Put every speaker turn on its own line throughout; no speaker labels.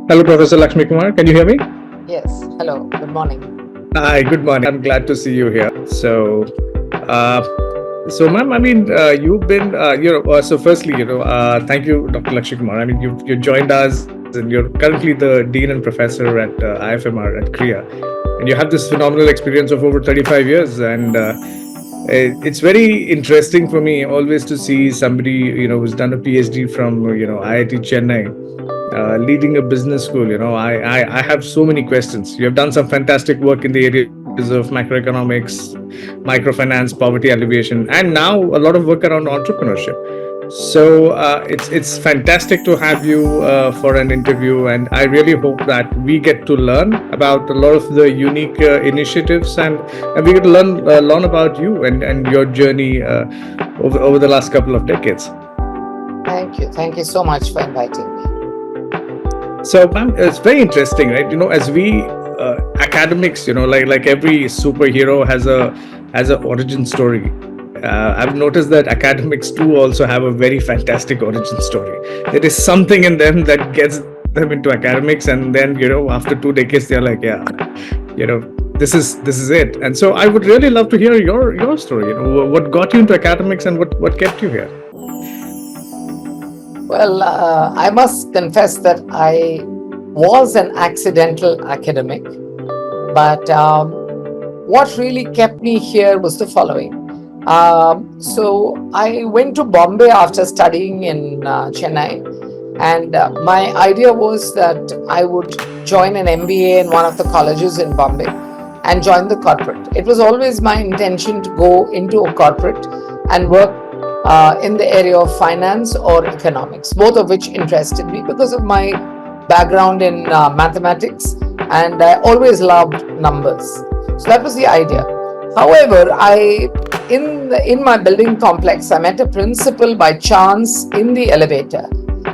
Hello, Professor Lakshmi Kumar. Can you hear me?
Yes. Hello. Good morning.
Hi, good morning. I'm glad to see you here. Ma'am, you've been, so firstly, thank you, Dr. Lakshmi Kumar. I mean, you joined us and you're currently the Dean and Professor at IFMR at KRIA. And you have this phenomenal experience of over 35 years. It's very interesting for me always to see somebody, who's done a PhD from, IIT Chennai leading a business school. I have so many questions. You have done some fantastic work in the areas of macroeconomics, microfinance, poverty alleviation, and now a lot of work around entrepreneurship. It's fantastic to have you for an interview, and I really hope that we get to learn about a lot of the unique initiatives, and we get to learn about you and your journey over the last couple of decades.
Thank you. Thank you so much for inviting me.
So, ma'am, it's very interesting, right? As we academics, like every superhero has a origin story. I've noticed that academics too also have a very fantastic origin story. There is something in them that gets them into academics, and then after 2 decades they're like, yeah, you know, this is it. And so I would really love to hear your story. What got you into academics and what kept you here?
Well, I must confess that I was an accidental academic, but what really kept me here was the following. So I went to Bombay after studying in Chennai, and my idea was that I would join an MBA in one of the colleges in Bombay and join the corporate. It was always my intention to go into a corporate and work in the area of finance or economics, both of which interested me because of my background in mathematics, and I always loved numbers. So that was the idea. However, in my building complex, I met a principal by chance in the elevator,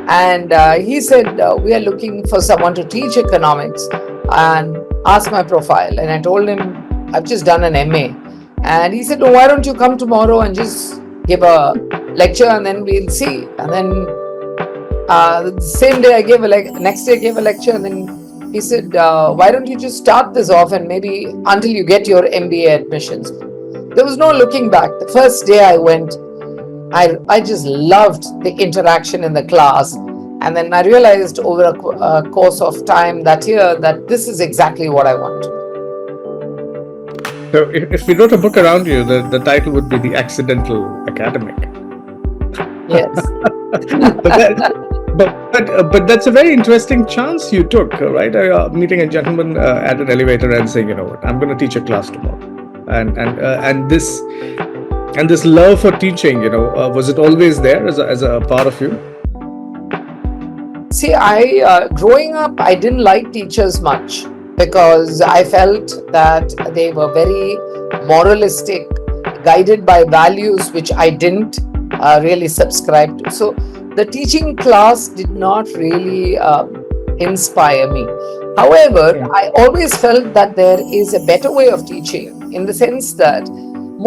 and he said, "We are looking for someone to teach economics," and asked my profile. And I told him, "I've just done an MA," and he said, "Oh, why don't you come tomorrow and just give a lecture, and then we'll see." And then the same day I gave next day I gave a lecture, and then he said, "Why don't you just start this off and maybe until you get your MBA admissions." There was no looking back. The first day I went, I just loved the interaction in the class. And then I realized over a course of time that year that this is exactly what I want.
So if we wrote a book around you, the title would be The Accidental Academic.
Yes.
but that's a very interesting chance you took, right? Meeting a gentleman at an elevator and saying, you know what, I'm going to teach a class tomorrow, and this love for teaching, was it always there as a part of you?
See, growing up, I didn't like teachers much because I felt that they were very moralistic, guided by values which I didn't really subscribe to. So the teaching class did not really inspire me. However, I always felt that there is a better way of teaching, in the sense that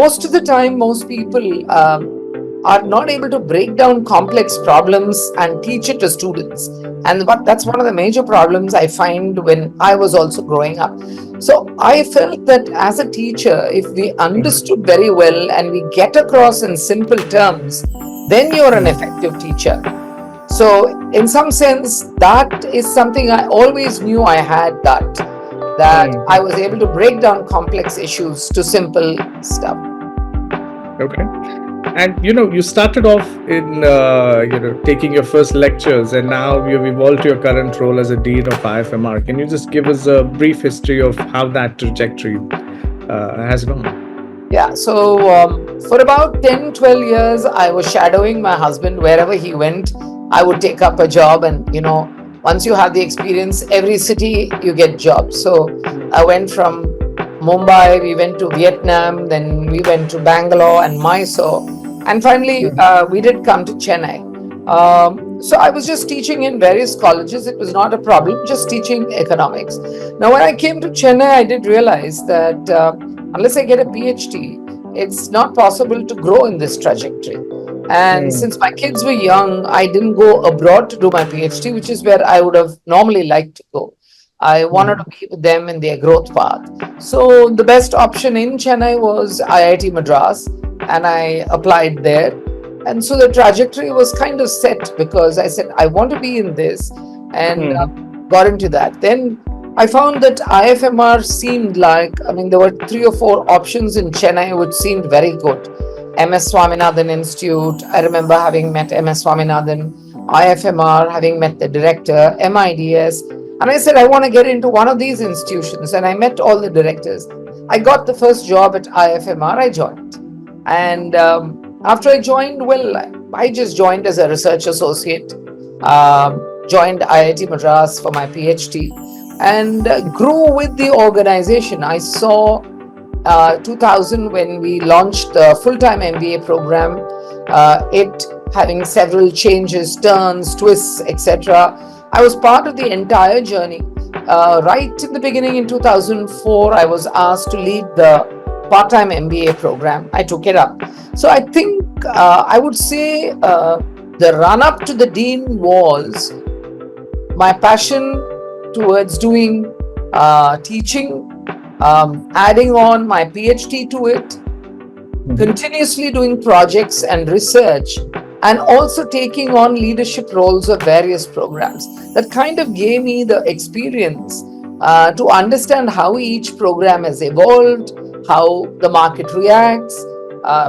most of the time, most people are not able to break down complex problems and teach it to students. And that's one of the major problems I find when I was also growing up. So I felt that as a teacher, if we understood very well and we get across in simple terms, then you're an effective teacher. So in some sense, that is something I always knew I had, that I was able to break down complex issues to simple stuff.
Okay. And you started off in taking your first lectures, and now you've evolved to your current role as a dean of IFMR. Can you just give us a brief history of how that trajectory has gone?
Yeah, so for about 10, 12 years, I was shadowing my husband wherever he went. I would take up a job, and once you have the experience, every city you get jobs. So I went from Mumbai, we went to Vietnam, then we went to Bangalore and Mysore, and finally we did come to Chennai. So I was just teaching in various colleges. It was not a problem, just teaching economics. Now, when I came to Chennai, I did realize that unless I get a PhD, it's not possible to grow in this trajectory. And since my kids were young, I didn't go abroad to do my PhD, which is where I would have normally liked to go. I wanted to be with them in their growth path. So the best option in Chennai was IIT Madras, and I applied there. And so the trajectory was kind of set because I said, I want to be in this, and got into that. Then I found that IFMR seemed like, I mean, there were three or four options in Chennai which seemed very good. MS Swaminathan Institute, I remember having met MS Swaminathan, IFMR, having met the director, MIDS. And I said, I want to get into one of these institutions. And I met all the directors. I got the first job at IFMR, I joined. And after I joined, well, I just joined as a research associate, joined IIT Madras for my PhD, and grew with the organization. I saw 2000 when we launched the full-time MBA program, it having several changes, turns, twists, etc. I was part of the entire journey. Right in the beginning in 2004, I was asked to lead the part-time MBA program. I took it up. So I think I would say the run-up to the dean was my passion towards doing teaching, adding on my PhD to it, continuously doing projects and research, and also taking on leadership roles of various programs. That kind of gave me the experience to understand how each program has evolved, how the market reacts,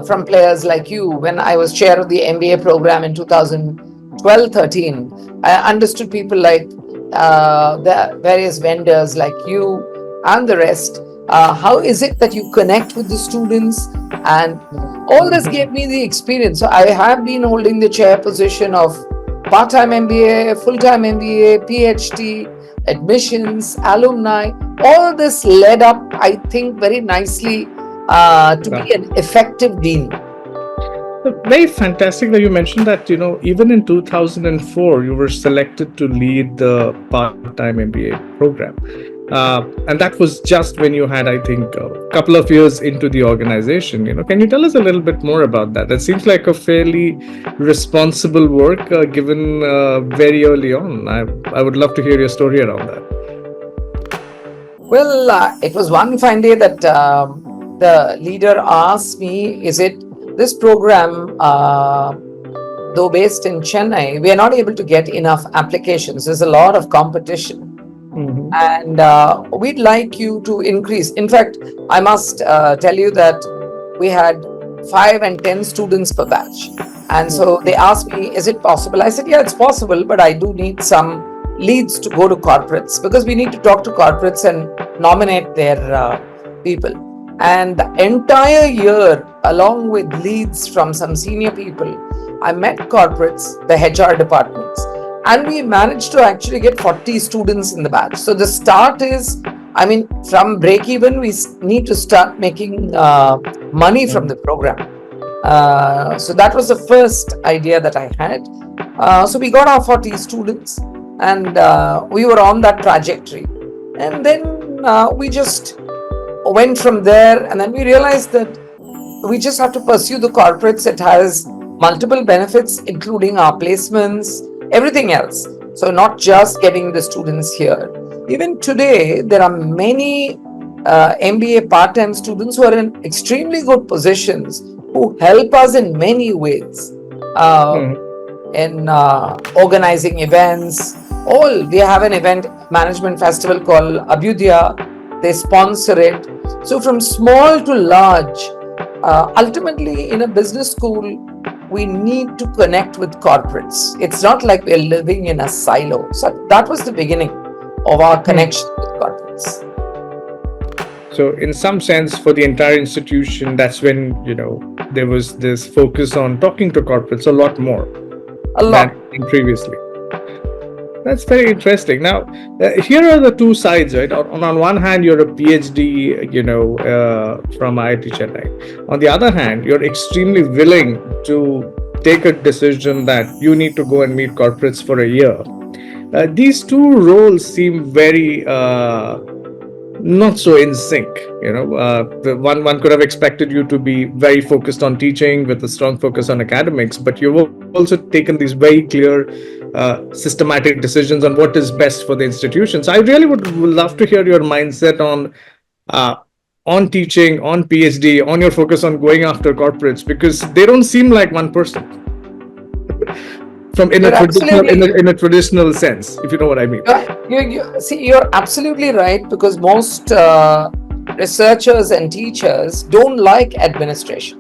from players like you. When I was chair of the MBA program in 2012-13, I understood people like the various vendors like you and the rest. How is it that you connect with the students? And all this gave me the experience. So I have been holding the chair position of part-time MBA, full-time MBA, PhD, admissions, alumni. All this led up, I think, very nicely to be an effective dean.
Very fantastic that you mentioned that, even in 2004, you were selected to lead the part-time MBA program. And that was just when you had, I think, a couple of years into the organization. Can you tell us a little bit more about that? That seems like a fairly responsible work given very early on. I would love to hear your story around that.
Well, it was one fine day that the leader asked me, is it this program, though based in Chennai, we are not able to get enough applications. There's a lot of competition. And we'd like you to increase. In fact, I must tell you that we had 5 and 10 students per batch. And so they asked me, is it possible? I said, yeah, it's possible, but I do need some leads to go to corporates because we need to talk to corporates and nominate their people. And the entire year, along with leads from some senior people, I met corporates, the HR departments, and we managed to actually get 40 students in the batch. So the start is, from break even, we need to start making money from the program. So that was the first idea that I had. So we got our 40 students, and we were on that trajectory. And then we just went from there, and then we realized that we just have to pursue the corporates. It has multiple benefits, including our placements, everything else. So not just getting the students here. Even today, there are many MBA part-time students who are in extremely good positions who help us in many ways. In organizing events. We have an event management festival called Abhyudaya. They sponsor it. So from small to large, ultimately in a business school, we need to connect with corporates. It's not like we're living in a silo. So that was the beginning of our connection with corporates.
So in some sense, for the entire institution, that's when, there was this focus on talking to corporates a lot more than previously. That's very interesting. Now, here are the two sides, right? On one hand, you're a PhD, from IIT Chennai. On the other hand, you're extremely willing to take a decision that you need to go and meet corporates for a year. These two roles seem very not so in sync. The one could have expected you to be very focused on teaching with a strong focus on academics, but you've also taken these very clear, systematic decisions on what is best for the institution. So I really would love to hear your mindset uh, on teaching, on PhD, on your focus on going after corporates, because they don't seem like one person from in a
You're
traditional
absolutely
in a traditional sense, if you know what I mean.
see, you're absolutely right, because most researchers and teachers don't like administration.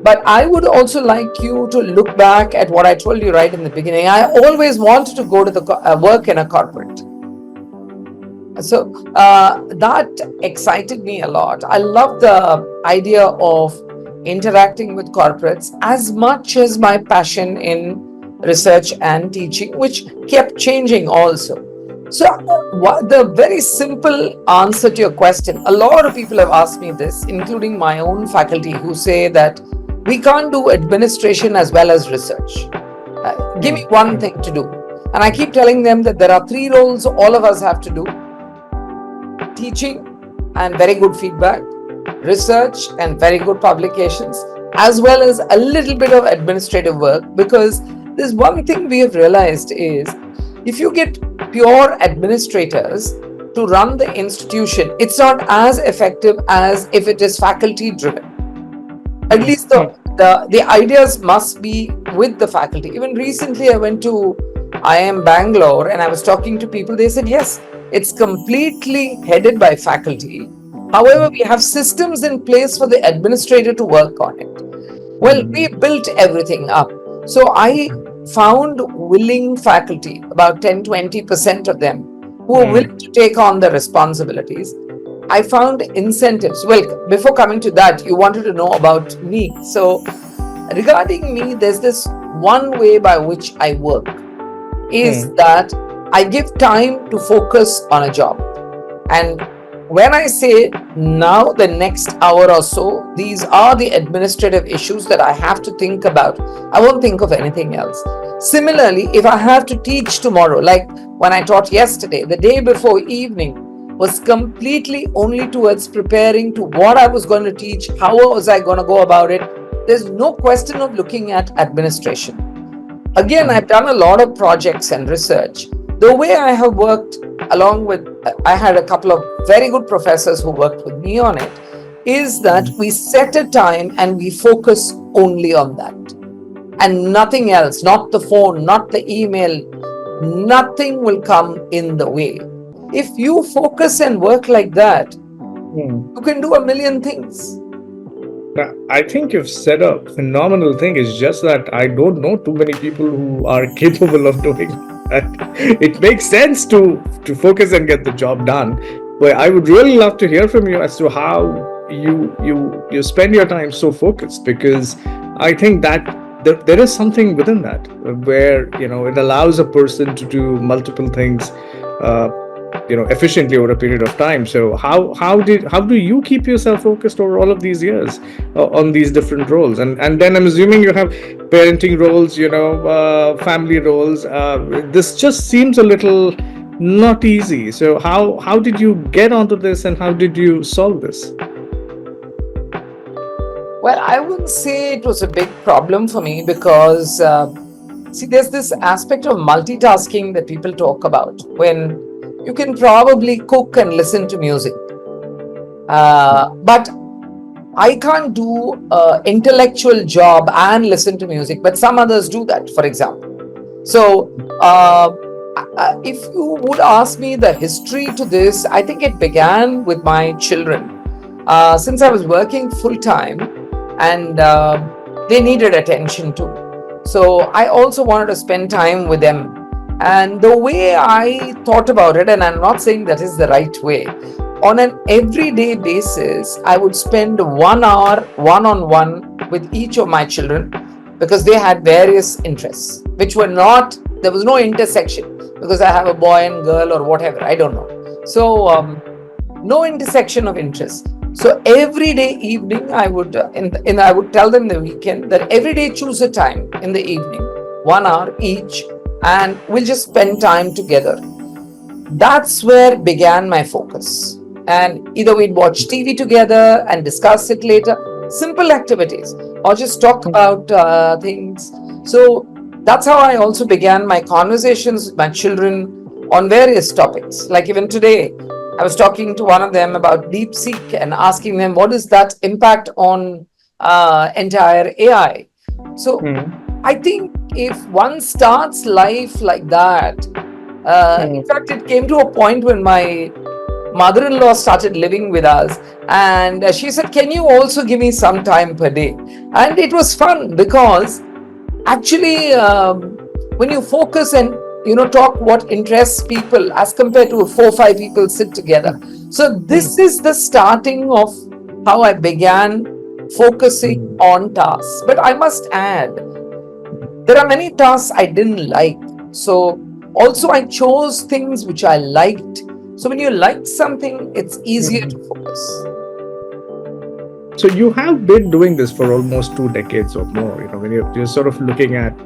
But I would also like you to look back at what I told you right in the beginning. I always wanted to go to the work in a corporate. So that excited me a lot. I love the idea of interacting with corporates as much as my passion in research and teaching, which kept changing also. So, the very simple answer to your question, a lot of people have asked me this, including my own faculty, who say that we can't do administration as well as research. Give me one thing to do. And I keep telling them that there are three roles all of us have to do: teaching and very good feedback, research and very good publications, as well as a little bit of administrative work. Because there's one thing we have realized is, if you get pure administrators to run the institution, it's not as effective as if it is faculty driven. At least the ideas must be with the faculty. Even recently, I went to IIM Bangalore and I was talking to people. They said, yes, it's completely headed by faculty. However, we have systems in place for the administrator to work on it. Well, we built everything up. So I found willing faculty, about 10-20% of them, who are willing to take on the responsibilities. I found incentives. Well, before coming to that, you wanted to know about me. So regarding me, there's this one way by which I work, is that I give time to focus on a job. And when I say now, the next hour or so, these are the administrative issues that I have to think about, I won't think of anything else. Similarly, if I have to teach tomorrow, like when I taught yesterday, the day before evening was completely only towards preparing to what I was going to teach, how was I going to go about it. There's no question of looking at administration. Again, I've done a lot of projects and research. The way I have worked along with, I had a couple of very good professors who worked with me on it, is that we set a time and we focus only on that. And nothing else, not the phone, not the email, nothing will come in the way. If you focus and work like that, you can do a million things.
I think you've said a phenomenal thing. It's just that I don't know too many people who are capable of doing that. It makes sense to focus and get the job done, but I would really love to hear from you as to how you spend your time so focused, because I think that there is something within that where it allows a person to do multiple things efficiently over a period of time. So how do you keep yourself focused over all of these years on these different roles? And then I'm assuming you have parenting roles, family roles. This just seems a little not easy. So how did you get onto this, and how did you solve this?
Well, I wouldn't say it was a big problem for me, because see, there's this aspect of multitasking that people talk about, when you can probably cook and listen to music. But I can't do an intellectual job and listen to music, but some others do that, for example. So if you would ask me the history to this, I think it began with my children. Since I was working full time, and they needed attention too. So I also wanted to spend time with them. And the way I thought about it, and I'm not saying that is the right way, on an everyday basis, I would spend 1 hour one-on-one with each of my children, because they had various interests, which were not, there was no intersection, because I have a boy and girl or whatever, I don't know. So no intersection of interest. So every day evening, I would I would tell them the weekend that every day choose a time in the evening, 1 hour each, and we'll just spend time together. That's where began my focus. And either we'd watch TV together and discuss it later, simple activities, or just talk about things. So that's how I also began my conversations with my children on various topics. Like even today, I was talking to one of them about DeepSeek and asking them what is that impact on entire AI. So I think if one starts life like that, in fact, it came to a point when my mother-in-law started living with us, and she said, "Can you also give me some time per day?" And it was fun because actually, when you focus and talk what interests people, as compared to 4 or 5 people sit together. So this is the starting of how I began focusing on tasks. But I must add, there are many tasks I didn't like. So also I chose things which I liked. So when you like something, it's easier to focus.
So you have been doing this for almost 2 decades or more. When you're sort of looking at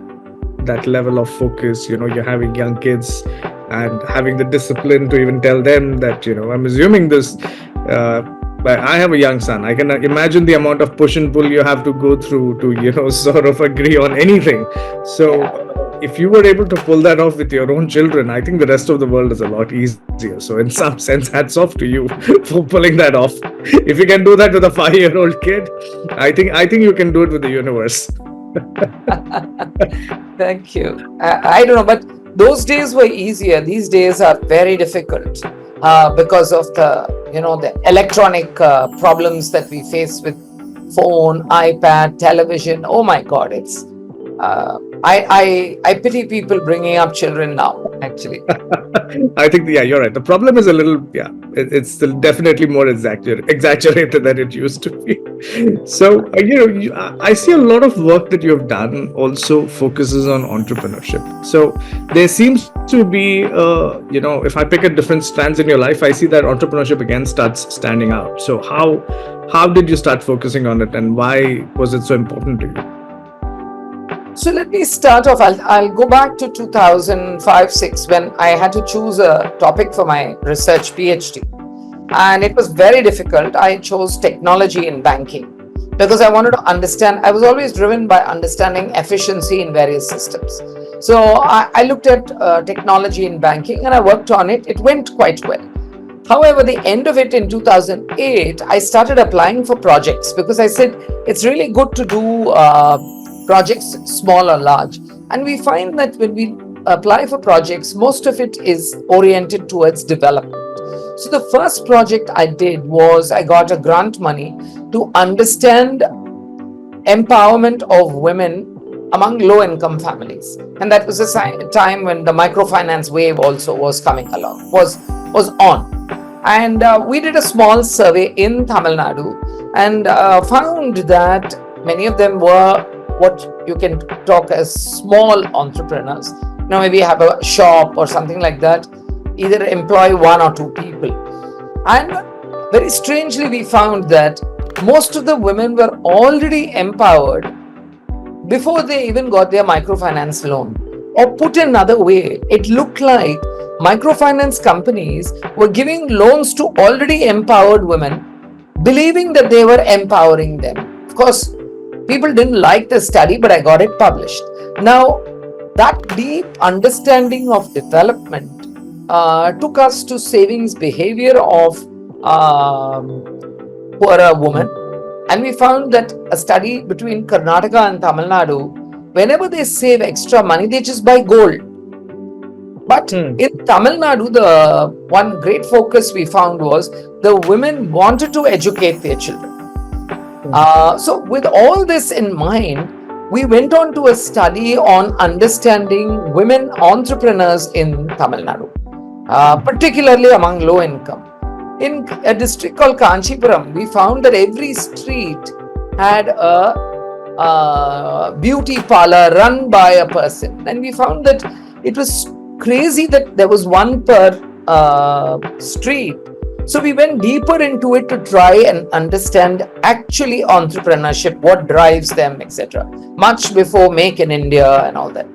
that level of focus, you're having young kids and having the discipline to even tell them that, I'm assuming this. But I have a young son. I can imagine the amount of push and pull you have to go through to, sort of agree on anything. So if you were able to pull that off with your own children, I think the rest of the world is a lot easier. So in some sense, hats off to you for pulling that off. If you can do that with a 5-year-old kid, I think you can do it with the universe.
Thank you. I don't know, but those days were easier. These days are very difficult because of the electronic problems that we face with phone, iPad, television. Oh my God, it's I pity people bringing up children now. Actually,
I think, yeah, you're right. The problem is a little, yeah, it's still definitely more exaggerated than it used to be. So, I see a lot of work that you've done also focuses on entrepreneurship. So, there seems to be, if I pick at different strands in your life, I see that entrepreneurship again starts standing out. So, how did you start focusing on it, and why was it so important to you?
so let me start off. I'll go back to 2005-6 when I had to choose a topic for my research PhD. And it was very difficult. I chose technology in banking because I wanted to understand. I was always driven by understanding efficiency in various systems. So I looked at technology in banking and I worked on it. It went quite well. However, the end of it in 2008, I started applying for projects because I said it's really good to do projects, small or large. And we find that when we apply for projects, most of it is oriented towards development. So the first project I did was I got a grant money to understand empowerment of women among low-income families. And that was a time when the microfinance wave also was coming along, was on. And we did a small survey in Tamil Nadu and found that many of them were what you can talk as small entrepreneurs. Maybe have a shop or something like that, either employ 1 or 2 people. And very strangely, we found that most of the women were already empowered before they even got their microfinance loan. Or put another way, it looked like microfinance companies were giving loans to already empowered women, believing that they were empowering them. Of course, people didn't like the study, but I got it published. Now, that deep understanding of development took us to savings behavior of poorer women. And we found that a study between Karnataka and Tamil Nadu, whenever they save extra money, they just buy gold. But in Tamil Nadu, the one great focus we found was the women wanted to educate their children. So with all this in mind, we went on to a study on understanding women entrepreneurs in Tamil Nadu, particularly among low income. In a district called Kanchipuram, we found that every street had a beauty parlor run by a person. And we found that it was crazy that there was one per street. So we went deeper into it to try and understand actually entrepreneurship, what drives them, etc. Much before Make in India and all that.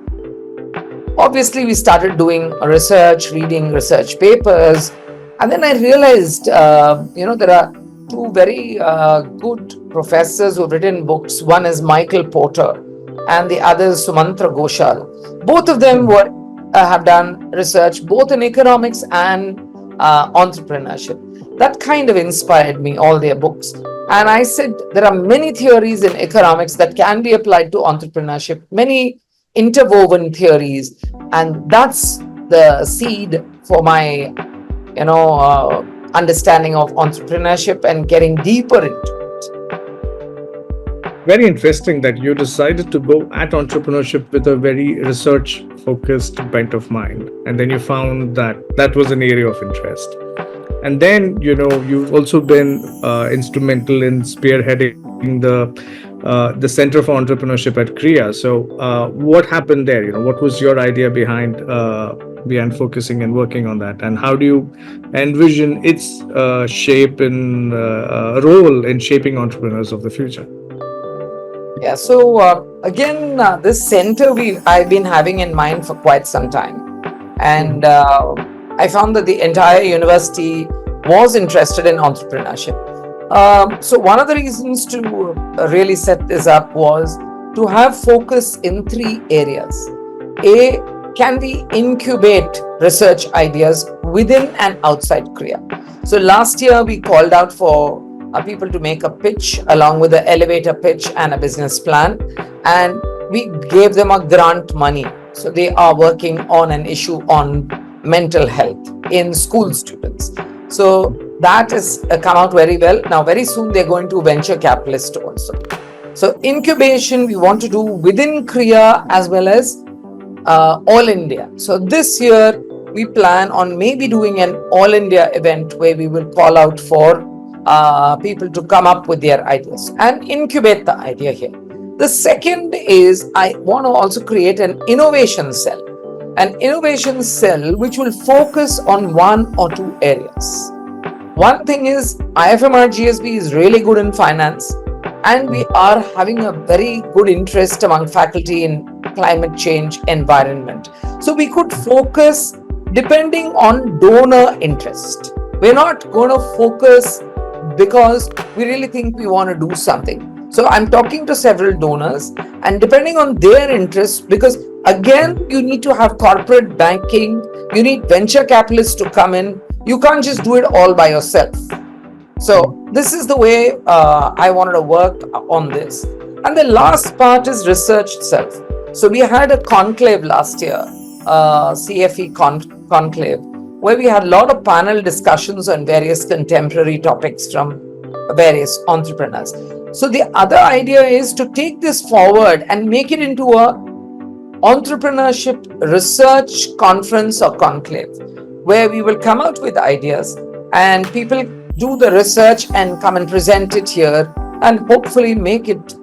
Obviously, we started doing research, reading research papers, and then I realized, there are two very good professors who've written books. One is Michael Porter, and the other is Sumantra Ghoshal. Both of them have done research both in economics and entrepreneurship. That kind of inspired me, all their books. And I said, there are many theories in economics that can be applied to entrepreneurship, many interwoven theories. And that's the seed for my, understanding of entrepreneurship and getting deeper into
Very interesting that you decided to go at entrepreneurship with a very research focused bent of mind, and then you found that that was an area of interest. And then you've also been instrumental in spearheading the Center for Entrepreneurship at Kriya. So what happened there? What was your idea behind focusing and working on that, and how do you envision its shape and role in shaping entrepreneurs of the future?
Yeah, so again, this center I've been having in mind for quite some time, and I found that the entire university was interested in entrepreneurship. So one of the reasons to really set this up was to have focus in three areas. A, can we incubate research ideas within and outside Kriya? So last year we called out for people to make a pitch along with the elevator pitch and a business plan, and we gave them a grant money. So they are working on an issue on mental health in school students. So that has come out very well. Now very soon they're going to venture capitalist also. So incubation we want to do within Kriya as well as all India. So this year we plan on maybe doing an all India event where we will call out for people to come up with their ideas and incubate the idea here. The second is I want to also create an innovation cell which will focus on one or two areas. One thing is IFMR GSB is really good in finance, and we are having a very good interest among faculty in climate change environment. So we could focus depending on donor interest. We're not going to focus because we really think we want to do something. So I'm talking to several donors, and depending on their interests, because again, you need to have corporate banking, you need venture capitalists to come in. You can't just do it all by yourself. So this is the way I wanted to work on this. And the last part is research itself. So we had a conclave last year, CFE conclave, where we had a lot of panel discussions on various contemporary topics from various entrepreneurs. So the other idea is to take this forward and make it into a entrepreneurship research conference or conclave, where we will come out with ideas and people do the research and come and present it here and hopefully make it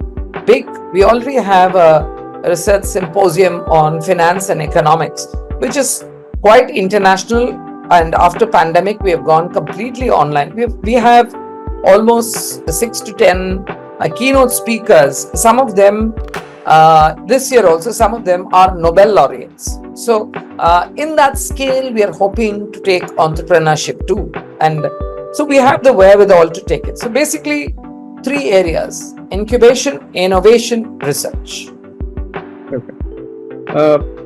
big. We already have a research symposium on finance and economics, which is quite international, and after pandemic we have gone completely online. We have almost 6 to 10 keynote speakers. Some of them this year also, some of them are Nobel laureates. So in that scale we are hoping to take entrepreneurship too, and so we have the wherewithal to take it. So basically 3 areas: incubation, innovation, research.
Okay.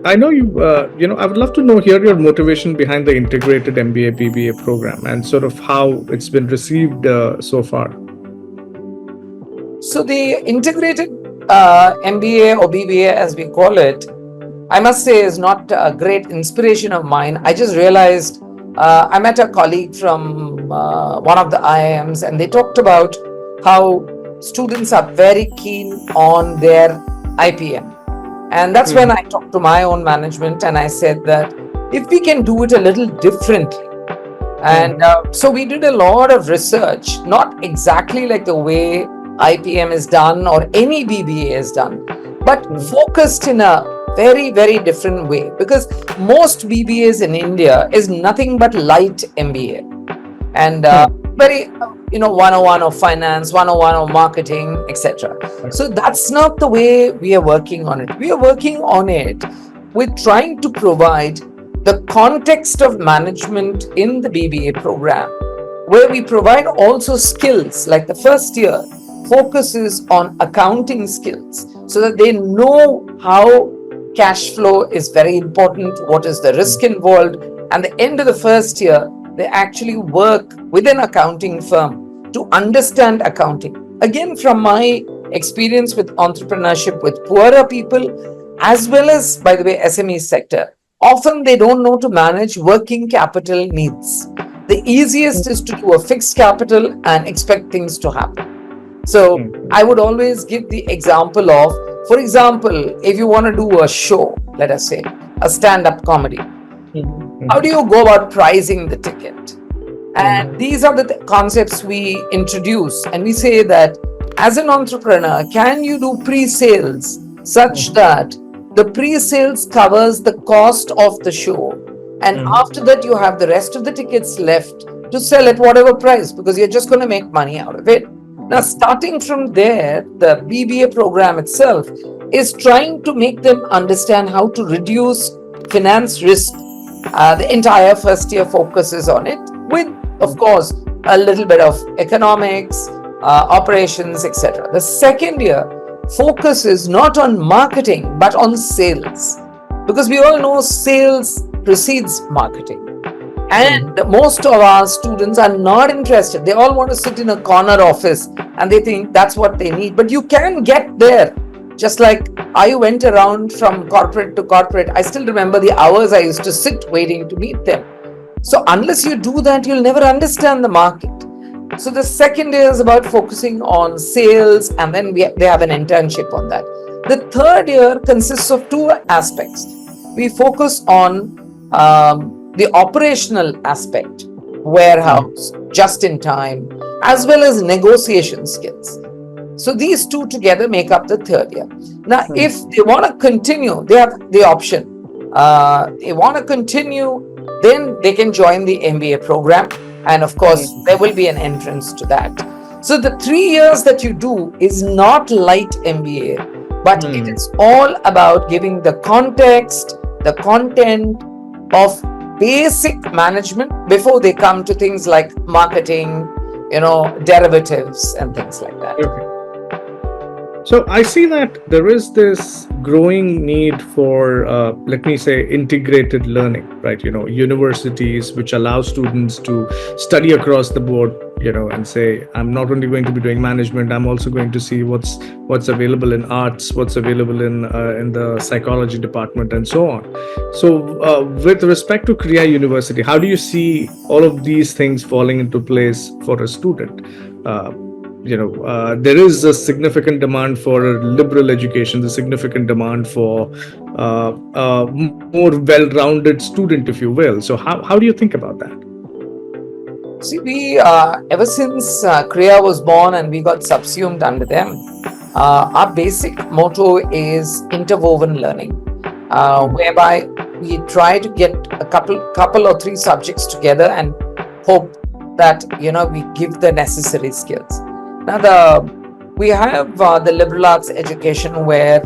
I know I would love to know here your motivation behind the integrated MBA BBA program and sort of how it's been received so far.
So the integrated MBA or BBA, as we call it, I must say is not a great inspiration of mine. I just realized I met a colleague from one of the IIMs, and they talked about how students are very keen on their IPM. And that's when I talked to my own management and I said that if we can do it a little differently. And so we did a lot of research, not exactly like the way IPM is done or any BBA is done, but focused in a very, very different way, because most BBAs in India is nothing but light MBA and very 101 of finance, 101 of marketing, etc. So that's not the way we are working on it. We are working on it we're trying to provide the context of management in the BBA program, where we provide also skills. Like the first year focuses on accounting skills so that they know how cash flow is very important, what is the risk involved, and the end of the first year they actually work with an accounting firm to understand accounting. Again, from my experience with entrepreneurship with poorer people, as well as, by the way, SME sector, often they don't know to manage working capital needs. The easiest is to do a fixed capital and expect things to happen. So I would always give the example of, for example, if you want to do a show, let us say a stand-up comedy, how do you go about pricing the ticket? And these are the concepts we introduce, and we say that as an entrepreneur, can you do pre-sales such that the pre-sales covers the cost of the show, and after that you have the rest of the tickets left to sell at whatever price, because you're just going to make money out of it. Now, starting from there, the BBA program itself is trying to make them understand how to reduce finance risk. The entire first year focuses on it, with, of course, a little bit of economics, operations, etc. The second year focuses not on marketing but on sales, because we all know sales precedes marketing. And most of our students are not interested. They all want to sit in a corner office and they think that's what they need. But you can get there. Just like I went around from corporate to corporate, I still remember the hours I used to sit waiting to meet them. So unless you do that, you'll never understand the market. So the second year is about focusing on sales, and then they have an internship on that. The third year consists of two aspects. We focus on the operational aspect, warehouse, just in time, as well as negotiation skills. So these two together make up the third year. Now, if they want to continue, they have the option. They want to continue, then they can join the MBA program. And of course, there will be an entrance to that. So the 3 years that you do is not light MBA, but it is all about giving the context, the content of basic management before they come to things like marketing, derivatives and things like that.
Okay. So I see that there is this growing need for, let me say, integrated learning, right? Universities which allow students to study across the board, and say, I'm not only going to be doing management, I'm also going to see what's available in arts, what's available in the psychology department, and so on. So with respect to Kriya University, how do you see all of these things falling into place for a student? There is a significant demand for a liberal education, the significant demand for a more well-rounded student, if you will. So how do you think about that?
See, we, ever since Kriya was born and we got subsumed under them, our basic motto is interwoven learning, whereby we try to get a couple or three subjects together and hope that, we give the necessary skills. Now, we have the liberal arts education, where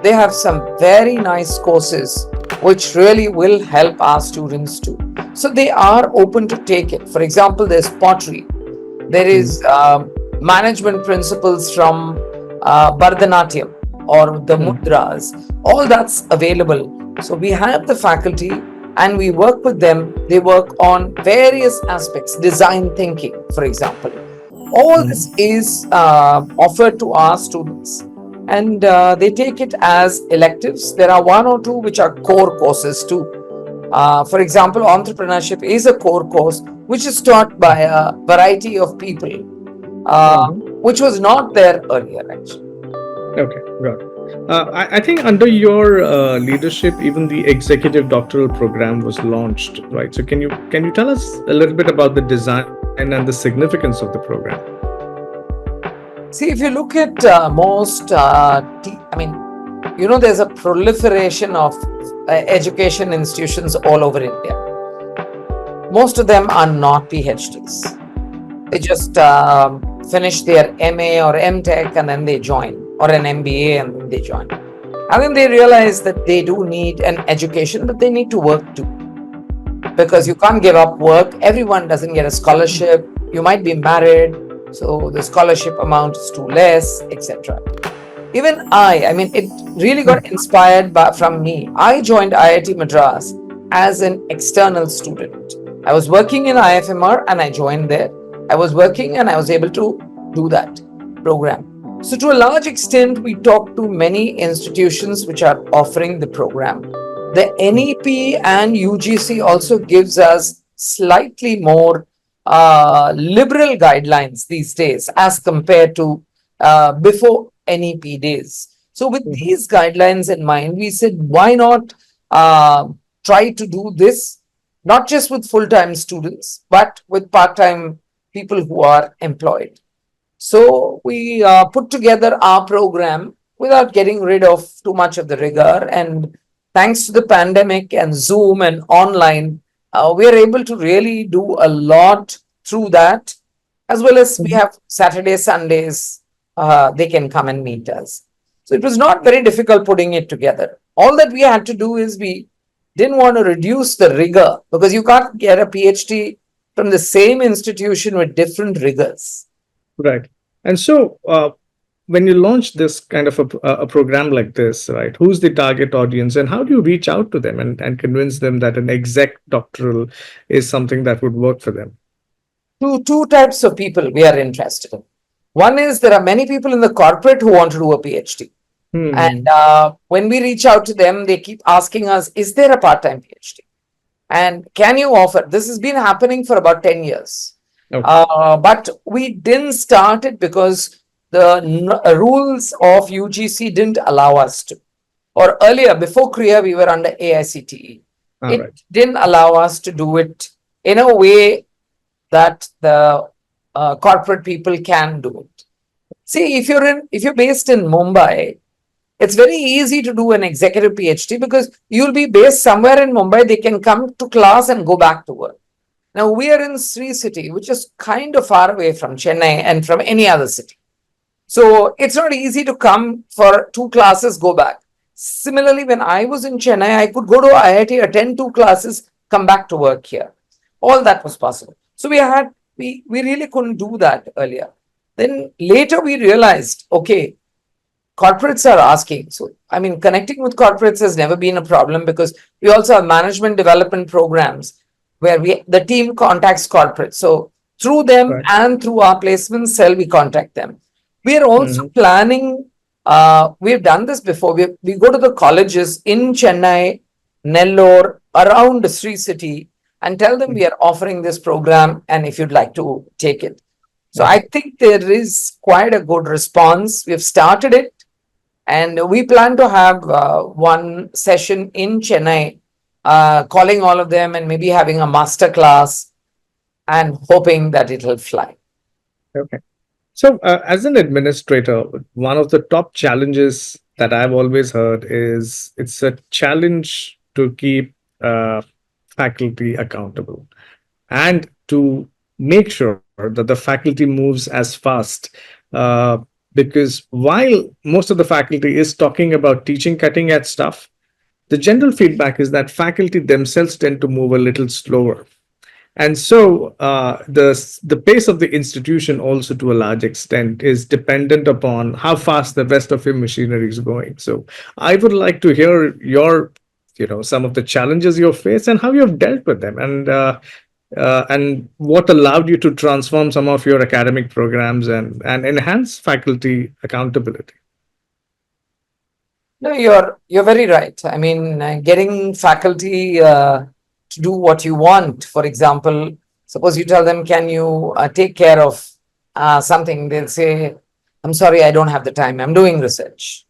they have some very nice courses which really will help our students too. So they are open to take it. For example, there's pottery. There is management principles from Bharatanatyam or the mudras. All that's available. So we have the faculty and we work with them. They work on various aspects, design thinking, for example. All this is offered to our students, and they take it as electives. There are one or two which are core courses too. For example, entrepreneurship is a core course which is taught by a variety of people, which was not there earlier, actually.
Okay, got it. I think under your leadership, even the executive doctoral program was launched, right? So can you tell us a little bit about the design and the significance of the program?
See, if you look at most, there's a proliferation of education institutions all over India. Most of them are not PhDs. They just finish their MA or MTech and then they join, or an MBA and then they join. And then they realize that they do need an education, but they need to work too, because you can't give up work. Everyone doesn't get a scholarship. You might be married, so the scholarship amount is too less, etc. Even I mean, it really got inspired from me. I joined IIT Madras as an external student. I was working in IFMR and I joined there. I was working and I was able to do that program. So to a large extent, we talked to many institutions which are offering the program. The NEP and UGC also gives us slightly more liberal guidelines these days as compared to before NEP days. So with these guidelines in mind, we said, why not try to do this, not just with full-time students, but with part-time people who are employed. So we put together our program without getting rid of too much of the rigor. And thanks to the pandemic and Zoom and online, we are able to really do a lot through that, as well as we have Saturday, Sundays, they can come and meet us. So it was not very difficult putting it together. All that we had to do is we didn't want to reduce the rigor, because you can't get a PhD from the same institution with different rigors.
Right. And so, when you launch this kind of a program like this, right, who's the target audience and how do you reach out to them and convince them that an exec doctoral is something that would work for them?
Two types of people we are interested in. One is there are many people in the corporate who want to do a PhD. And
Hmm.
when we reach out to them, they keep asking us, is there a part-time PhD? And can you offer? This has been happening for about 10 years.
Okay.
But we didn't start it because the rules of UGC didn't allow us to. Or earlier, before Kriya, we were under AICTE.
All
It
right.
didn't allow us to do it in a way that the corporate people can do it. See, if you're based in Mumbai, it's very easy to do an executive PhD because you'll be based somewhere in Mumbai. They can come to class and go back to work. Now we are in Sri City, which is kind of far away from Chennai and from any other city. So it's not easy to come for 2 classes, go back. Similarly, when I was in Chennai, I could go to IIT, attend 2 classes, come back to work here. All that was possible. So we really couldn't do that earlier. Then later we realized, okay, corporates are asking. So, I mean, connecting with corporates has never been a problem because we also have management development programs where the team contacts corporates. So, through them
Right.
and through our placement cell, we contact them. We are also
Hmm.
planning, we've done this before. We go to the colleges in Chennai, Nellore, around Sri City, and tell them we are offering this program and if you'd like to take it. So I
Okay.
think there is quite a good response. We've started it and we plan to have one session in Chennai, calling all of them and maybe having a master class and hoping that it'll fly.
Okay. So, as an administrator, one of the top challenges that I've always heard is it's a challenge to keep faculty accountable and to make sure that the faculty moves as fast. Uh, because while most of the faculty is talking about teaching cutting edge stuff, the general feedback is that faculty themselves tend to move a little slower. And so the pace of the institution also to a large extent is dependent upon how fast the rest of your machinery is going. So I would like to hear your, some of the challenges you face and how you've dealt with them, and what allowed you to transform some of your academic programs and enhance faculty accountability.
No, you're very right. I mean, getting faculty to do what you want. For example, suppose you tell them, "Can you take care of something?" They'll say, "I'm sorry, I don't have the time. I'm doing research."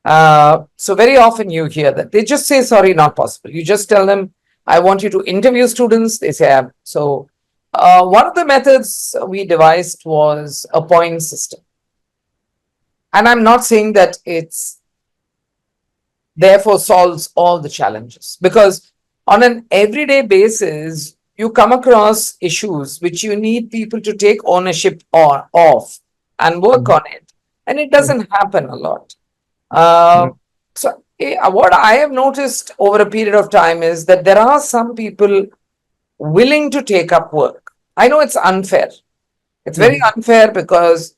So very often you hear that they just say, "Sorry, not possible." You just tell them, "I want you to interview students." They say, "So." One of the methods we devised was a point system, and I'm not saying that it's therefore solves all the challenges, because on an everyday basis you come across issues which you need people to take ownership of and work
Mhm.
on it, and it doesn't happen a lot. uh,
Mhm.
So, what I have noticed over a period of time is that there are some people willing to take up work. I know it's unfair. It's very
Mhm.
unfair because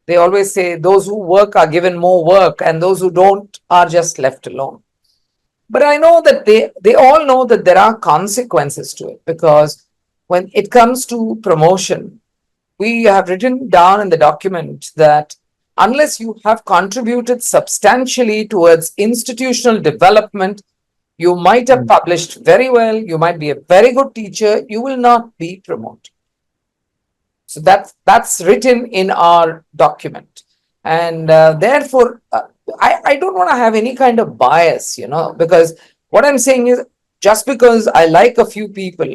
they always say those who work are given more work and those who don't are just left alone. But I know that they all know that there are consequences to it, because when it comes to promotion, we have written down in the document that unless you have contributed substantially towards institutional development, you might have
Mhm.
published very well, you might be a very good teacher, you will not be promoted. So that's written in our document, and therefore, I don't want to have any kind of bias, because what I'm saying is, just because I like a few people,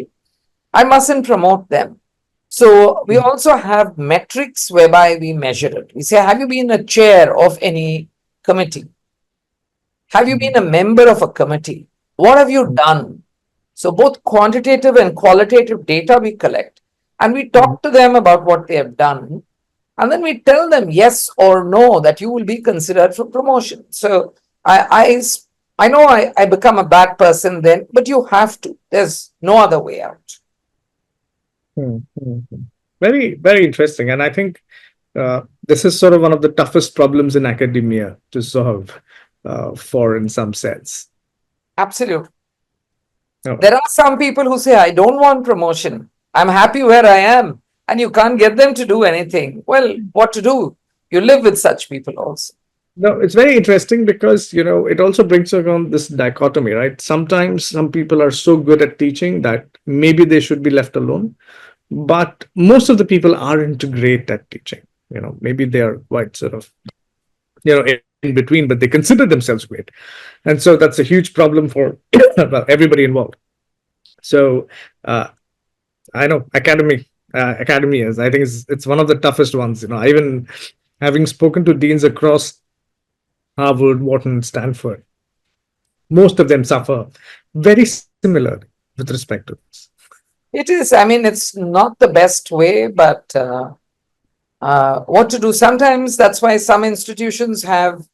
I mustn't promote them. So we also have metrics whereby we measure it. We say, have you been a chair of any committee? Have you been
Mhm.
a member of a committee? What have you done? So both quantitative and qualitative data we collect, and we
Mhm.
talk to them about what they have done, and then we tell them yes or no that you will be considered for promotion. So I know I become a bad person then, but you have to. There's no other way out.
Mhm. Mhm. Very, very interesting. And I think this is sort of one of the toughest problems in academia to solve, for in some sense.
Absolutely.
Oh,
There are some people who say, I don't want promotion. I'm happy where I am. And you can't get them to do anything. Well, what to do? You live with such people also.
no, it's very interesting because, it also brings around this dichotomy, right? Sometimes some people are so good at teaching that maybe they should be left alone, but most of the people aren't great at teaching. Maybe they are quite sort of, in between, but they consider themselves great. And so that's a huge problem for well, everybody involved. So uh, I know academy is. I think it's one of the toughest ones. Even having spoken to deans across Harvard, Wharton, Stanford, most of them suffer very similar with respect to this.
It is, I mean, it's not the best way, but what to do? Sometimes that's why some institutions have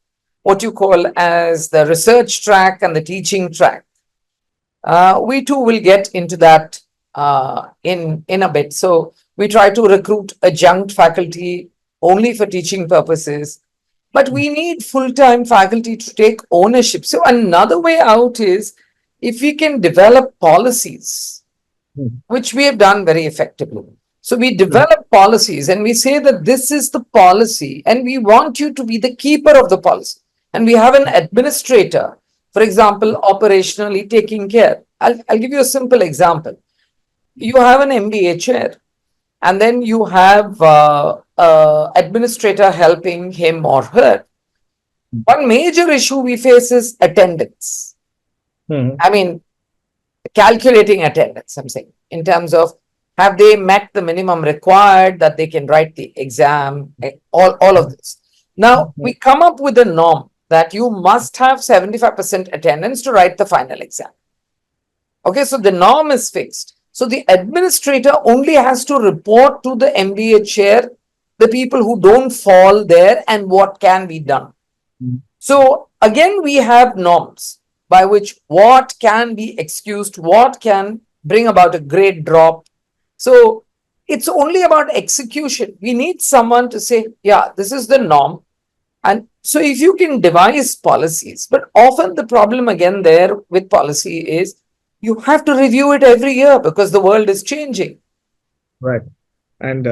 what you call as the research track and the teaching track. We too will get into that in a bit. So we try to recruit adjunct faculty only for teaching purposes, but we need full-time faculty to take ownership. So another way out is if we can develop policies,
Mhm.
which we have done very effectively. So we
Mhm.
develop policies and we say that this is the policy and we want you to be the keeper of the policy. And we have an administrator, for example, operationally taking care. I'll give you a simple example. You have an MBA chair, and then you have administrator helping him or her. One major issue we face is attendance.
Mhm.
I mean, calculating attendance, I'm saying, in terms of have they met the minimum required that they can write the exam, all of this. Now, we come up with a norm that you must have 75% attendance to write the final exam. Okay, so the norm is fixed. So the administrator only has to report to the MBA chair the people who don't fall there and what can be done.
Mhm.
So again, we have norms by which what can be excused, what can bring about a grade drop. So it's only about execution. We need someone to say, yeah, this is the norm. And so if you can devise policies, but often the problem again there with policy is you have to review it every year because the world is changing.
Right. And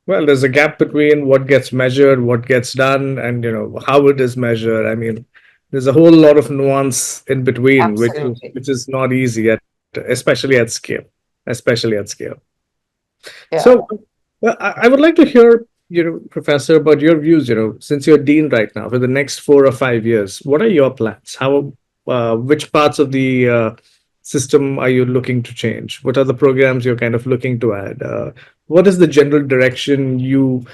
well, there's a gap between what gets measured, what gets done, and how it is measured. I mean, there's a whole lot of nuance in between, which is
Absolutely.
which is not easy especially at scale, especially at scale. So,
Yeah.
I would like to hear, Professor, about your views. Since you're dean right now, for the next 4 or 5 years, what are your plans? Which parts of the system are you looking to change? What are the programs you're kind of looking to add? What is the general direction you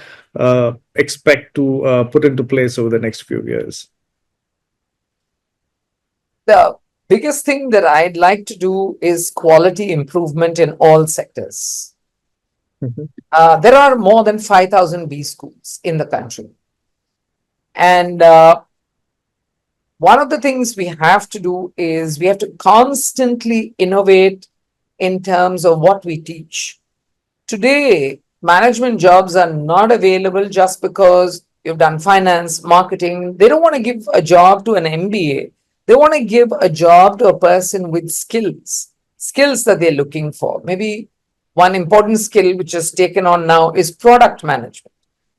expect to put into place over the next few years?
The biggest thing that I'd like to do is quality improvement in all sectors.
Mhm.
There are more than 5,000 B schools in the country. And one of the things we have to do is we have to constantly innovate in terms of what we teach. Today, management jobs are not available just because you've done finance, marketing. They don't want to give a job to an MBA. They want to give a job to a person with skills that they're looking for. Maybe one important skill which is taken on now is product management.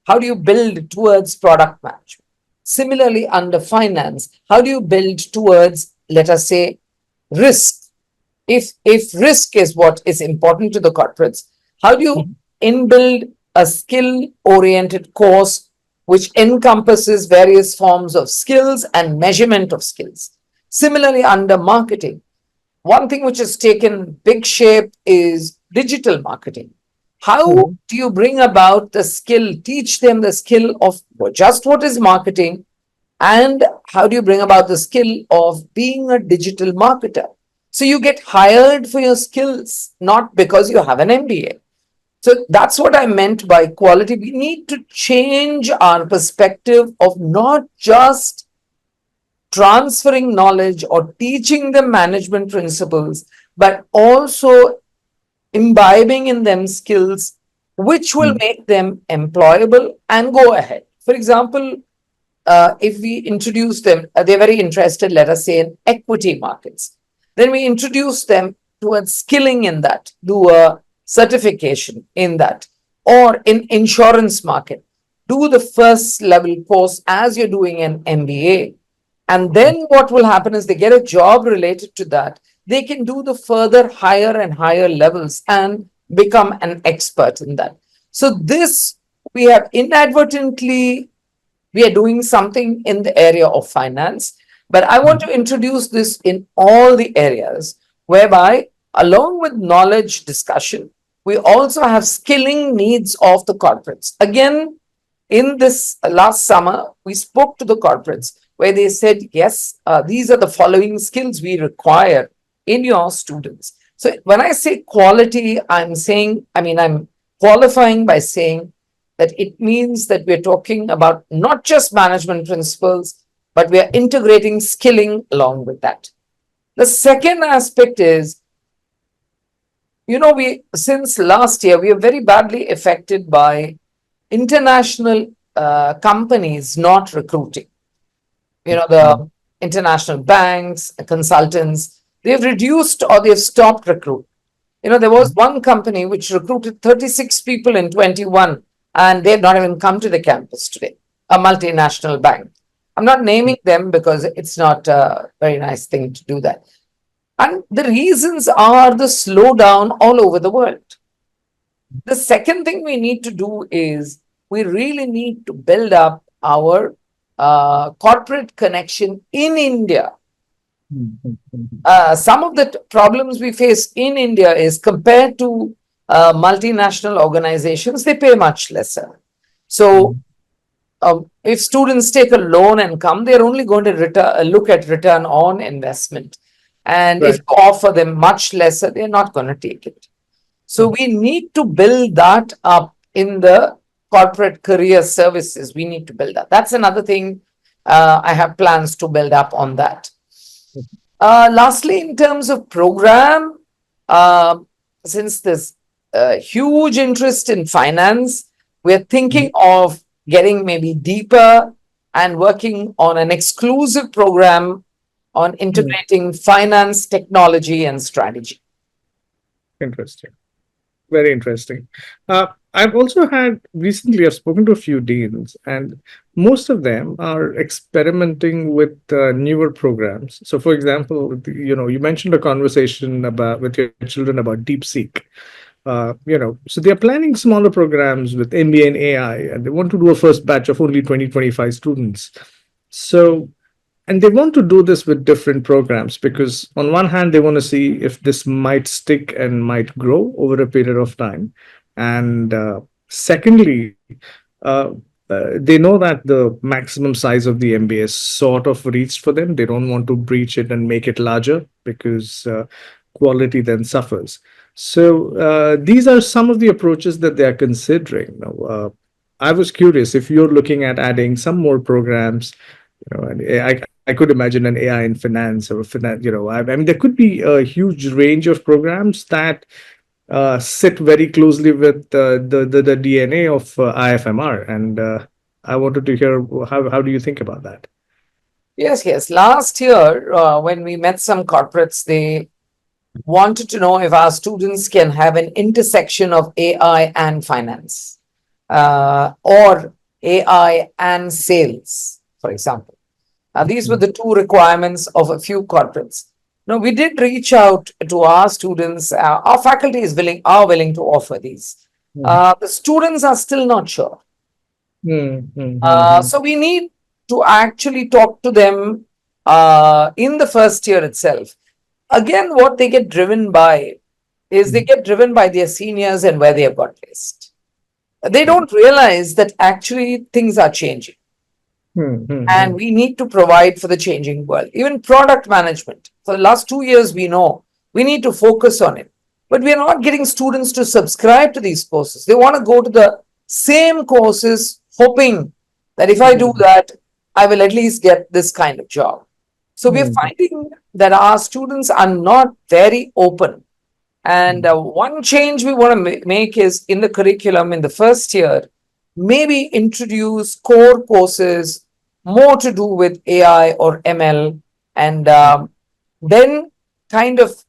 How do you build towards product management? Similarly, under finance, how do you build towards, let us say, risk? If risk is what is important to the corporates, how do you inbuild a skill oriented course which encompasses various forms of skills and measurement of skills? Similarly, under marketing, one thing which has taken big shape is digital marketing. How
Mhm.
do you bring about the skill, teach them the skill of just what is marketing, and how do you bring about the skill of being a digital marketer? So you get hired for your skills, not because you have an MBA. So that's what I meant by quality. We need to change our perspective of not just transferring knowledge or teaching them management principles, but also imbibing in them skills which will
Mm.
make them employable and go ahead. For example, if we introduce them, they're very interested, let us say, in equity markets. Then we introduce them towards skilling in that, do a certification in that, or in insurance market, do the first level course as you're doing an MBA. And then what will happen is they get a job related to that. They can do the further higher and higher levels and become an expert in that. So this we have inadvertently we are doing something in the area of finance, but I want
Mm.
to introduce this in all the areas whereby, along with knowledge discussion, we also have skilling needs of the corporates. Again, in this last summer, we spoke to the corporates where they said, yes, these are the following skills we require in your students. So when I say quality, I'm qualifying by saying that it means that we're talking about not just management principles, but we are integrating skilling along with that. The second aspect is, we since last year we are very badly affected by international companies not recruiting. The
Mm.
international banks, consultants, they've reduced or they've stopped recruit. There was
Mm.
one company which recruited 36 people in 21, and they've not even come to the campus today, a multinational bank. I'm not naming them because it's not a very nice thing to do that. And the reasons are the slowdown all over the world. The second thing we need to do is we really need to build up our corporate connection in India.
Mm. Mm.
Some of the problems we face in India is compared to multinational organizations, they pay much lesser. So,
Mm.
if students take a loan and come, they're only going to look at return on investment. And if
Right.
you offer them much lesser, they're not going to take it. So,
Mm.
we need to build that up in the corporate career services. We need to build that. That's another thing I have plans to build up on that. Lastly, in terms of program, uh, since there's huge interest in finance, we're thinking
Mm.
of getting maybe deeper and working on an exclusive program on
Mm.
integrating finance, technology, and strategy.
Interesting. Very interesting. I've also had recently, I've spoken to a few deans, and most of them are experimenting with newer programs. So, for example, you mentioned a conversation about with your children about DeepSeek. So they're planning smaller programs with MBA and AI, and they want to do a first batch of only 2025 students. So, and they want to do this with different programs because on one hand they want to see if this might stick and might grow over a period of time, and secondly, uh, they know that the maximum size of the MBA is sort of reached for them. They don't want to breach it and make it larger because quality then suffers. So these are some of the approaches that they are considering now. I was curious if you're looking at adding some more programs, and I I could imagine an AI in finance or finance. I mean, there could be a huge range of programs that sit very closely with the DNA of IFMR, and I wanted to hear how do you think about that?
Yes, yes. Last year, when we met some corporates, they wanted to know if our students can have an intersection of AI and finance, or AI and sales, for example. These were
Mm,
the two requirements of a few corporates. Now, we did reach out to our students. Our faculty are willing to offer these.
mm,
The students are still not sure.
mm, mm, mm, mm,
So we need to actually talk to them in the first year itself. Again, what they get driven by is they
mm.
get driven by their seniors and where they have got placed. They
Right.
don't realize that actually things are changing,
Mm, mm,
and
mm,
we need to provide for the changing world. Even product management, for the last 2 years, we know we need to focus on it. But we are not getting students to subscribe to these courses. They want to go to the same courses, hoping that if I do
mm,
that, I will at least get this kind of job. So we are
mm,
finding that our students are not very open. And
mm,
one change we want to make is in the curriculum in the first year, maybe introduce core courses more to do with AI or ML, and
mm,
then kind of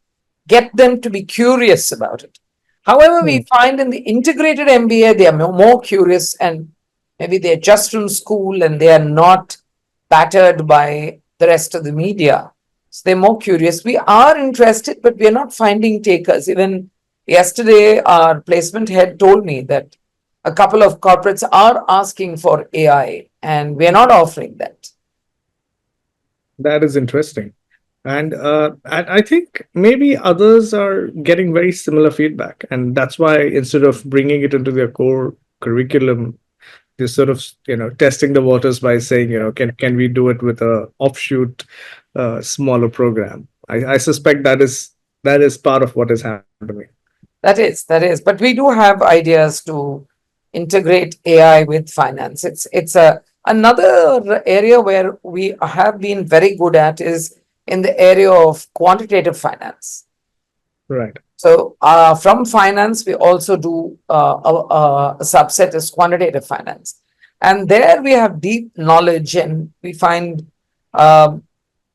get them to be curious about it. However, we
mm.
find in the integrated MBA, they are more curious, and maybe they're just from school and they are not battered by the rest of the media. So they're more curious. We are interested, but we are not finding takers. Even yesterday, our placement head told me that a couple of corporates are asking for AI, and we are not offering that.
That is interesting. And I think maybe others are getting very similar feedback, and that's why instead of bringing it into their core curriculum, they're sort of testing the waters by saying, can we do it with a offshoot, smaller program? I suspect that is part of what is happening.
That is. But we do have ideas to integrate AI with finance. It's a another area where we have been very good at is in the area of quantitative finance.
Right.
So from finance, we also do a subset is quantitative finance, and there we have deep knowledge, and we find um,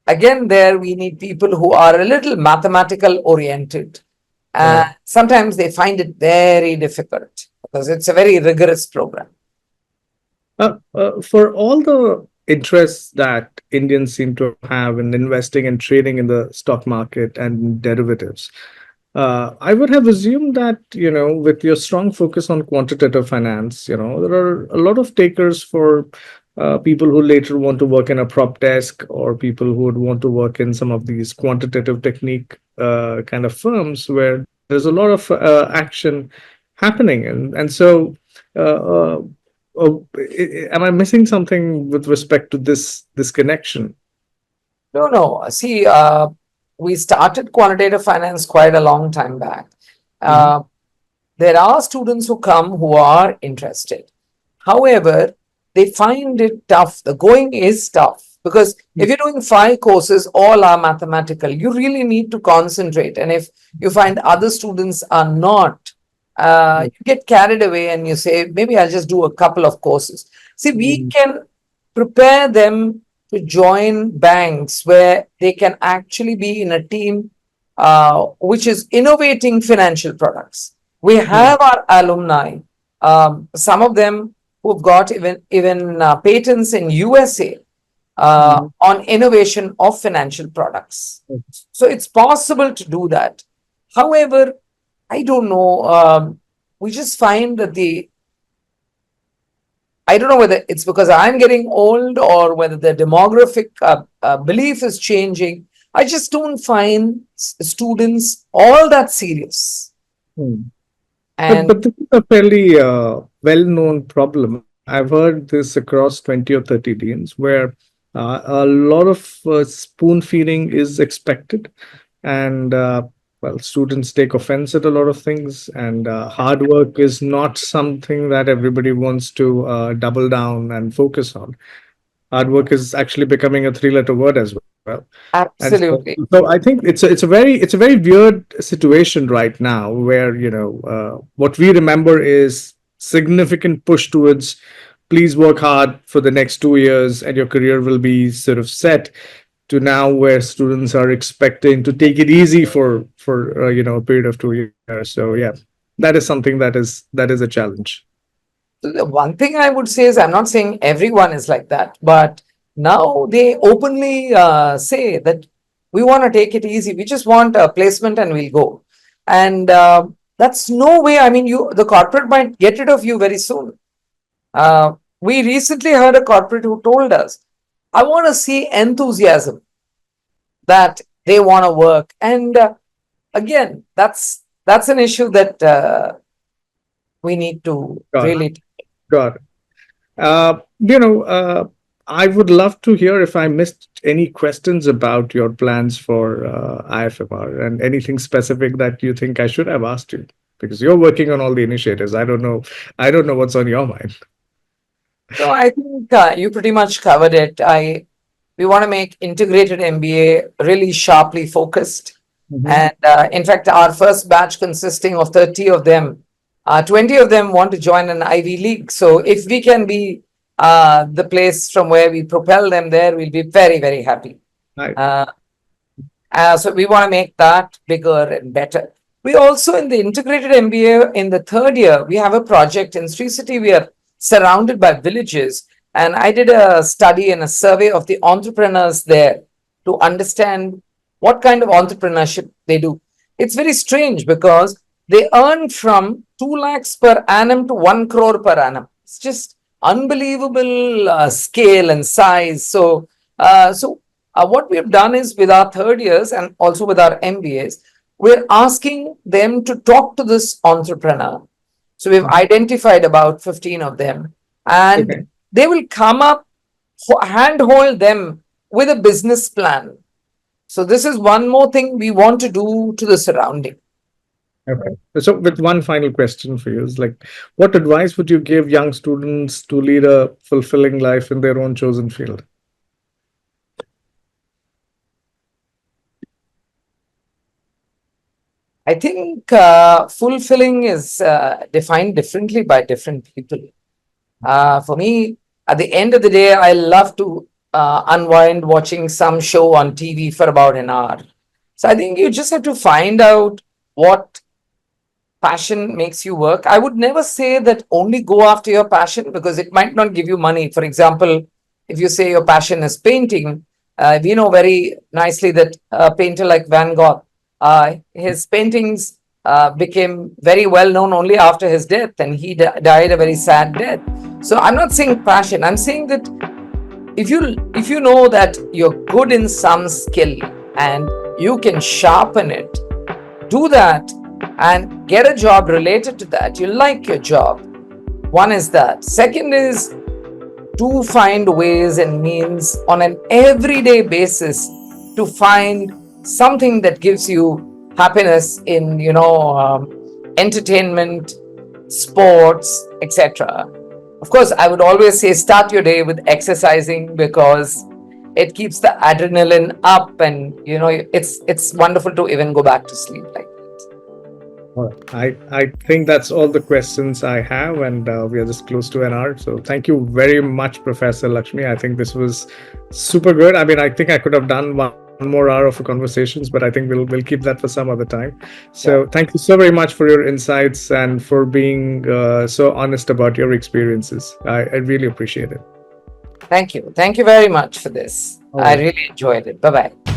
again there we need people who are a little mathematical oriented.
Right.
Sometimes they find it very difficult because it's a very rigorous program.
For all the interests that Indians seem to have in investing and trading in the stock market and derivatives, I would have assumed that, with your strong focus on quantitative finance, there are a lot of takers for people who later want to work in a prop desk, or people who would want to work in some of these quantitative technique kind of firms where there's a lot of action happening. And so, am I missing something with respect to this connection?
No, no. See, we started quantitative finance quite a long time back.
Mhm.
Uh, there are students who come who are interested. However, they find it tough. The going is tough because if you're doing 5 courses, all are mathematical, you really need to concentrate. And if you find other students are not, you get carried away and you say, maybe I'll just do a couple of courses. See, we
Mhm.
can prepare them to join banks where they can actually be in a team which is innovating financial products. We
Mhm.
have our alumni, some of them who've got even patents in USA
Mhm.
on innovation of financial products. So it's possible to do that. However, I don't know. We just find that I don't know whether it's because I'm getting old or whether the demographic belief is changing. I just don't find students all that serious.
Mhm. But
And
but this is a fairly well-known problem. I've heard this across 20 or 30 deans where a lot of spoon feeding is expected, and well, students take offense at a lot of things, and hard work is not something that everybody wants to double down and focus on. hard work is actually becoming a three-letter word as well. And
Absolutely.
so I think it's a very weird situation right now where what we remember is significant push towards please work hard for the next 2 years and your career will be sort of set, to now where students are expecting to take it easy for a period of 2 years. So yeah, that is something that is a challenge.
The one thing I would say is, I'm not saying everyone is like that, but now they openly say that we want to take it easy. We just want a placement and we'll go. And that's no way. I mean, the corporate might get rid of you very soon. We recently heard a corporate who told us, I want to see enthusiasm that they want to work. And again, that's an issue that we need to
Got it.
really.
Got it. I would love to hear if I missed any questions about your plans for IFMR and anything specific that you think I should have asked you, because you're working on all the initiatives. I don't know. I don't know what's on your mind.
No, I think you pretty much covered it. We want to make integrated MBA really sharply focused,
Mhm.
and in fact, our first batch consisting of 30 of them, 20 of them want to join an Ivy League. So if we can be the place from where we propel them there, we'll be very, very happy.
Right.
Uh, so we want to make that bigger and better. We also, in the integrated MBA, in the third year, we have a project in Sri City. We are surrounded by villages. And I did a study and a survey of the entrepreneurs there to understand what kind of entrepreneurship they do. It's very strange because they earn from 2 lakhs per annum to 1 crore per annum. It's just unbelievable scale and size. So what we have done is, with our third years and also with our MBAs, we're asking them to talk to this entrepreneur. So we've identified about 15 of them, and
Okay.
they will come up, handhold them with a business plan. So this is one more thing we want to do to the surrounding.
Okay. So, with one final question for you is like, what advice would you give young students to lead a fulfilling life in their own chosen field?
I think fulfilling is defined differently by different people. For me, at the end of the day, I love to unwind watching some show on TV for about an hour. So I think you just have to find out what passion makes you work. I would never say that only go after your passion, because it might not give you money. For example, if you say your passion is painting, we know very nicely that a painter like Van Gogh, his paintings became very well known only after his death, and he died a very sad death. So I'm not saying passion. I'm saying that if you know that you're good in some skill and you can sharpen it, do that and get a job related to that. You like your job. One is that. Second is to find ways and means on an everyday basis to find something that gives you happiness in, entertainment, sports, etc. Of course, I would always say start your day with exercising, because it keeps the adrenaline up, and it's wonderful to even go back to sleep like that.
All right. I think that's all the questions I have, and we are just close to an hour. So thank you very much, Professor Lakshmi. I think this was super good. I mean, I think I could have done one more hour of conversations, but I think we'll keep that for some other time.
Yeah.
So thank you so very much for your insights and for being so honest about your experiences. I really appreciate it.
Thank you. Thank you very much for this.
All
I
right.
really enjoyed it. Bye bye.